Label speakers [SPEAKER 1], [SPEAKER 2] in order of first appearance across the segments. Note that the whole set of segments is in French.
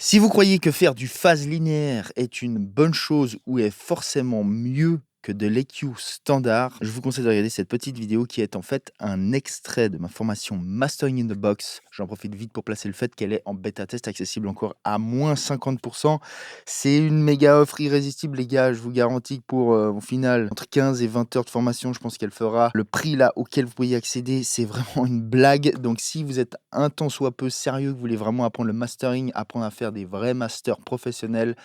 [SPEAKER 1] Si vous croyez que faire du phase linéaire est une bonne chose ou est forcément mieux que de l'EQ standard, je vous conseille de regarder cette petite vidéo qui est en fait un extrait de ma formation Mastering in the Box. J'en profite vite pour placer le fait qu'elle est en bêta test accessible encore à moins 50%. C'est une méga offre irrésistible les gars, je vous garantis que pour au final entre 15 et 20 heures de formation, je pense qu'elle fera le prix là auquel vous pouvez y accéder, c'est vraiment une blague. Donc si vous êtes un tant soit peu sérieux, que vous voulez vraiment apprendre le mastering, apprendre à faire des vrais masters professionnels,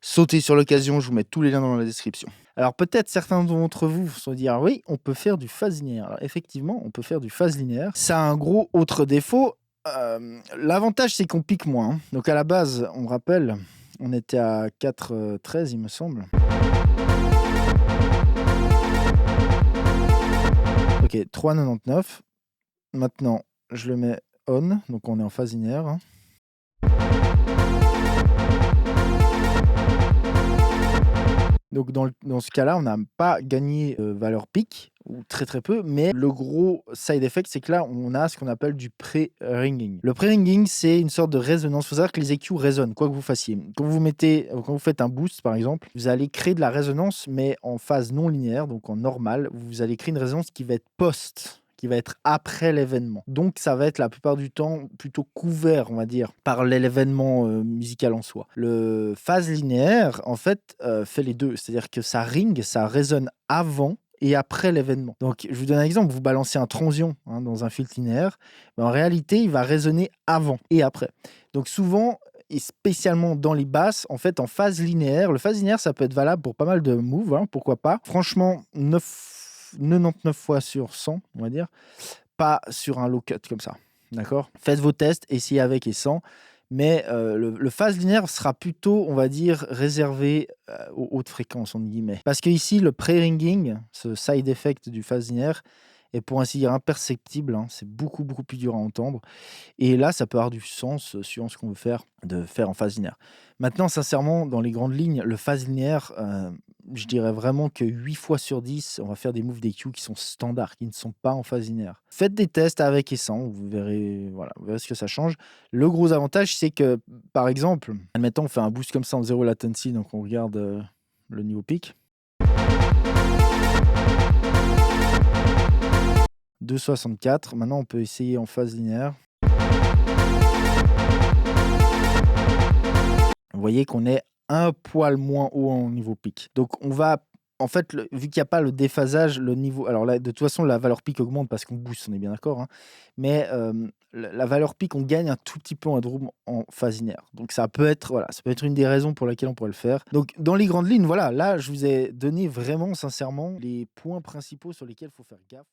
[SPEAKER 1] sautez sur l'occasion, je vous mets tous les liens dans la description. Alors peut-être certains d'entre vous vont se dire: «Oui, on peut faire du phase linéaire». Alors effectivement, on peut faire du phase linéaire. Ça a un gros autre défaut, l'avantage c'est qu'on pique moins, hein. Donc à la base, on rappelle, on était à 4,13 il me semble. OK, 3,99. Maintenant, je le mets on, donc on est en phase linéaire, hein. Donc dans ce cas-là, on n'a pas gagné, valeur pic ou très, très peu, mais le gros side effect, c'est que là, on a ce qu'on appelle du pré-ringing. Le pré-ringing, c'est une sorte de résonance. Il faut savoir que les EQ résonnent, quoi que vous fassiez. Quand vous faites un boost, par exemple, vous allez créer de la résonance, mais en phase non linéaire, donc en normal. Vous allez créer une résonance qui va être qui va être après l'événement. Donc ça va être la plupart du temps plutôt couvert, on va dire, par l'événement, musical en soi. Le phase linéaire, en fait, fait les 2. C'est-à-dire que ça ring, ça résonne avant et après l'événement. Donc je vous donne un exemple, vous balancez un transient, hein, dans un filtre linéaire, mais en réalité, il va résonner avant et après. Donc souvent et spécialement dans les basses, en fait, en phase linéaire, le phase linéaire, ça peut être valable pour pas mal de moves, hein, pourquoi pas. Franchement, 99 fois sur 100, on va dire, pas sur un low cut comme ça, d'accord? Faites vos tests, essayez avec et sans, mais le phase linéaire sera plutôt, on va dire, réservé, aux hautes fréquences, entre guillemets. Parce qu'ici, le pré-ringing, ce side effect du phase linéaire est pour ainsi dire imperceptible, hein. C'est beaucoup, beaucoup plus dur à entendre et là, ça peut avoir du sens, suivant ce qu'on veut faire, de faire en phase linéaire. Maintenant, sincèrement, dans les grandes lignes, le phase linéaire, je dirais vraiment que 8 fois sur 10, on va faire des moves d'EQ qui sont standards, qui ne sont pas en phase linéaire. Faites des tests avec et sans, vous verrez, voilà, vous verrez ce que ça change. Le gros avantage, c'est que, par exemple, admettons, on fait un boost comme ça en 0 latency, donc on regarde, le niveau pic. 2,64. Maintenant, on peut essayer en phase linéaire. Vous voyez qu'on est un poil moins haut en niveau pic. Donc on va en fait, vu qu'il n'y a pas le déphasage, le niveau alors là, de toute façon, la valeur pic augmente parce qu'on booste, on est bien d'accord, hein? Mais, la valeur pic, on gagne un tout petit peu en headroom en phase linéaire. Donc ça peut être, voilà, ça peut être une des raisons pour laquelle on pourrait le faire. Donc dans les grandes lignes, voilà, là, je vous ai donné vraiment sincèrement les points principaux sur lesquels il faut faire gaffe.